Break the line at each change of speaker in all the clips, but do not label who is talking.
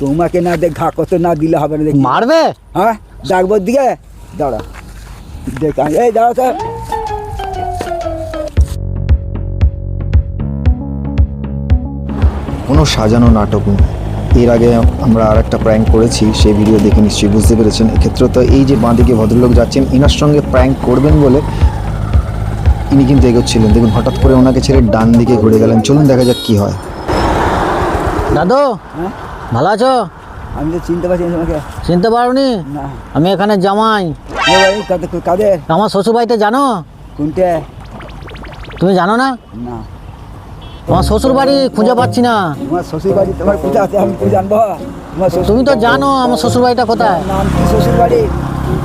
তোমাকে না দেখ ঘা কত না দিলে হবে না, দেখি
মারবে?
হ্যাঁ ডাকবো দিকে দাঁড়া দেখ এই দাঁড়া স্যার।
কোনো সাজানো নাটক নেই। এর আগে আমরা আর একটা প্র্যাঙ্ক করেছি, সেই ভিডিও দেখে নিশ্চয়ই বুঝতে পেরেছেন। এক্ষেত্রে তো এই যে বাঁদিকে ভদ্রলোক যাচ্ছেন, ইনার সঙ্গে প্র্যাঙ্ক করবেন বলে ইনি কিন্তু এগোচ্ছিলেন। দেখুন হঠাৎ করে ওনাকে ছেড়ে ডান দিকে ঘুরে গেলেন। চলুন দেখা যাক কি হয়।
দাদু
হ্যাঁ
ভালো আছো?
আমি তো চিনতে পারছি না তোমাকে।
চিনতে পারোনি?
না
আমি এখানে জামাই।
কাদের?
আমার শ্বশুর বাড়িতে জানো?
কোনটা?
তুমি জানো না?
না
আমার শ্বশুর বাড়ি খুঁজে পাচ্ছি না।
তোমার শ্বশুর বাড়ি তোমার কোথায় আছে আমি কি জানবো? তোমার শ্বশুর
তুমি তো জানো আমার শ্বশুর বাড়িটা কোথায়।
নাম কি শ্বশুর বাড়ি?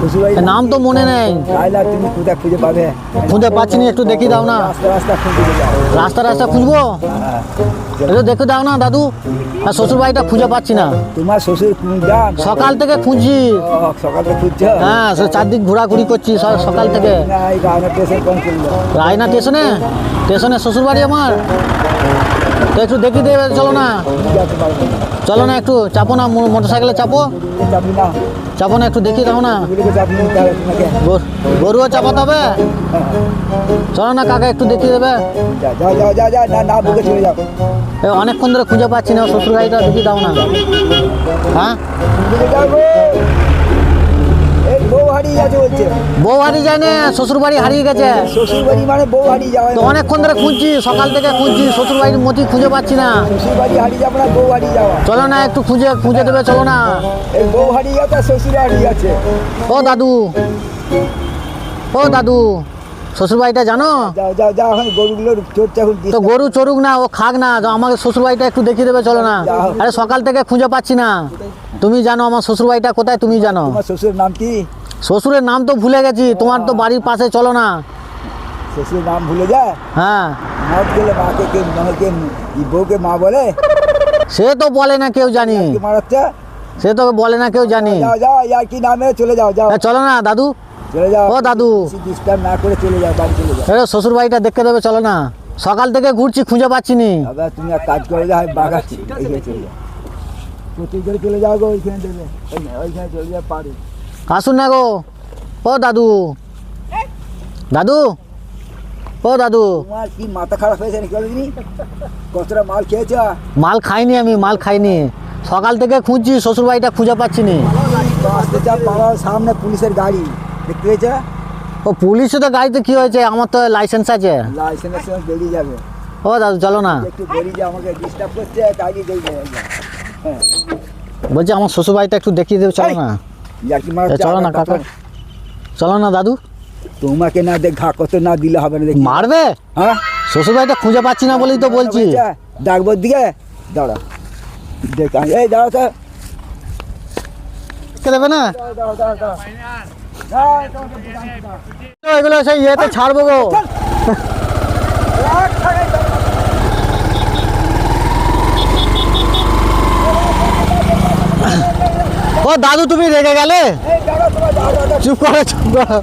শ্বশুর বাড়ি
নাম তো মনে নেই।
তাইলে তুমি কোথায় খুঁজে পাবে?
খুঁজে পাচ্ছি না, একটু দেখি দাও না।
রাস্তা রাস্তা খুঁজে যাও।
রাস্তা রাস্তা খুঁজবো, একটু দেখে দাও না দাদু। আর শ্বশুর বাড়িটা খুঁজে পাচ্ছি না।
তোমার শ্বশুর যান
সকাল থেকে খুঁজছি।
সকালে খুঁজছো?
হ্যাঁ চারদিক ঘোরাঘুরি করছি সকাল থেকে।
না এই রায়না স্টেশন কোন চলে যাও।
রায়না স্টেশনে? স্টেশনে শ্বশুর বাড়ি আমার। তো একটু দেখি দেবে, চলো না।
যেতে পারবো না।
চলো না, একটু চাপো না, মোটর সাইকেলে চাপো।
চাপি না
চাপো না, একটু দেখি দাও না।
এগুলিকে চাপি নিতে হবে তোমাকে।
গরুও চাপাতে হবে। চলো না কাকা, একটু দেখিয়ে দেবে।
যাও যাও যাও যাও না না বুকে চলে যাও।
অনেকক্ষণ ধরে খুঁজে পাচ্ছি না শ্বশুর বাড়িটা, দেখি দাও না। হ্যাঁ
বুকে যাও গো। এই বউ হারিয়ে গেছে বলছে।
বউ হারিয়ে যায় না, শ্বশুর বাড়ি হারিয়ে গেছে।
শ্বশুর বাড়ি মানে বউ হারিয়ে যাওয়া।
তো অনেকক্ষণ ধরে খুঁজছি, সকাল থেকে খুঁজছি, শ্বশুর বাড়ির মতি খুঁজে পাচ্ছি না।
শ্বশুর বাড়ি হারিয়ে যাবো না বউ হারিয়ে যাওয়া।
চলো না, একটু খুঁজে দেবে, চলো না।
এই বউ হারিয়ে গেছে শ্বশুর হারিয়ে গেছে।
ও দাদু, ও দাদু, শ্বশুর বাড়িটা জানো?
যাও যাও যাও এখন গরুগুলোর চড়ছে এখন।
তো গরু চড়ুক না, ও খাক না, তো আমাকে শ্বশুর বাড়িটা একটু দেখিয়ে দেবে, চলো না। আরে সকাল থেকে খুঁজে পাচ্ছি না। তুমি জানো আমার শ্বশুর বাড়িটা কোথায়, তুমি জানো।
তোমার শ্বশুরের নাম কি?
শ্বশুরের নাম তো ভুলে গেছি, তোমার তো বাড়ির পাশে, চলো না।
শ্বশুরের নাম ভুলে যায়?
হ্যাঁ
মত গেলে মাকে কে মাকে বউকে মা বলে?
সে তো বলে না কেউ জানি,
কি মারাচ্ছে?
সে তো বলে না কেউ জানি।
যাও যাও ইয়ার কি নামে চলে যাও যাও
চলো না দাদু,
চলে যাও।
ও দাদু,
ডিস্টার্ব না করে চলে যাও বাড়ি চলে যাও।
এ শ্বশুর বাড়িটা দেখে দেবে, চলো না। সকাল থেকে ঘুরছি, খুঁজে পাচ্ছি নি।
দাদা তুমি এক কাজ করে যাও বাগাচ্ছি এইখানে চলে যাও। প্রত্যেক করে চলে যাও গো ওইখানে দেবে ওইখানে চলে যাও পারে।
আসুন না গো, ও দাদু, দাদু, ও দাদু।
তোমার কি মাথা খারাপ হয়েছে নাকি বলিনি? কতটা মাল খেয়েছ?
মাল খাইনি আমি, মাল খাইনি। সকাল থেকে খুঁজছি, শ্বশুর বাড়িটা খুঁজে পাচ্ছি নি।
আসতে চাপ পাড়ার সামনে পুলিশের গাড়ি দেখতে পেয়েছ?
ও পুলিশে তো গাড়িতে কি হয়েছে, আমার তো লাইসেন্স আছে।
লাইসেন্সের সময় বেরিয়ে যাবে।
ও দাদু চলো না।
একটু বেরিয়ে যাও, আমাকে ডিস্টার্ব করছে তাই বেরিয়ে যাবে। হ্যাঁ
বলছি আমার শ্বশুর বাড়িটা একটু দেখিয়ে দেবে, চলো না।
ইয়ার্কি মারা
চলো না কাকা, চলো না দাদু।
তোমাকে না দেখ ঘা কত না দিলে হবে না, দেখি
মারবে?
হ্যাঁ
শ্বশুর বাড়িটা খুঁজে পাচ্ছি না বলেই তো বলছি।
ডাকবো দিকে দাঁড়া দেখ এই দাঁড়া স্যার।
দেবে না এগুলো, সেই ইয়েতে ছাড়বো গো। ও দাদু তুমি রেগে গেলে? চুপ করো, চুপ করো।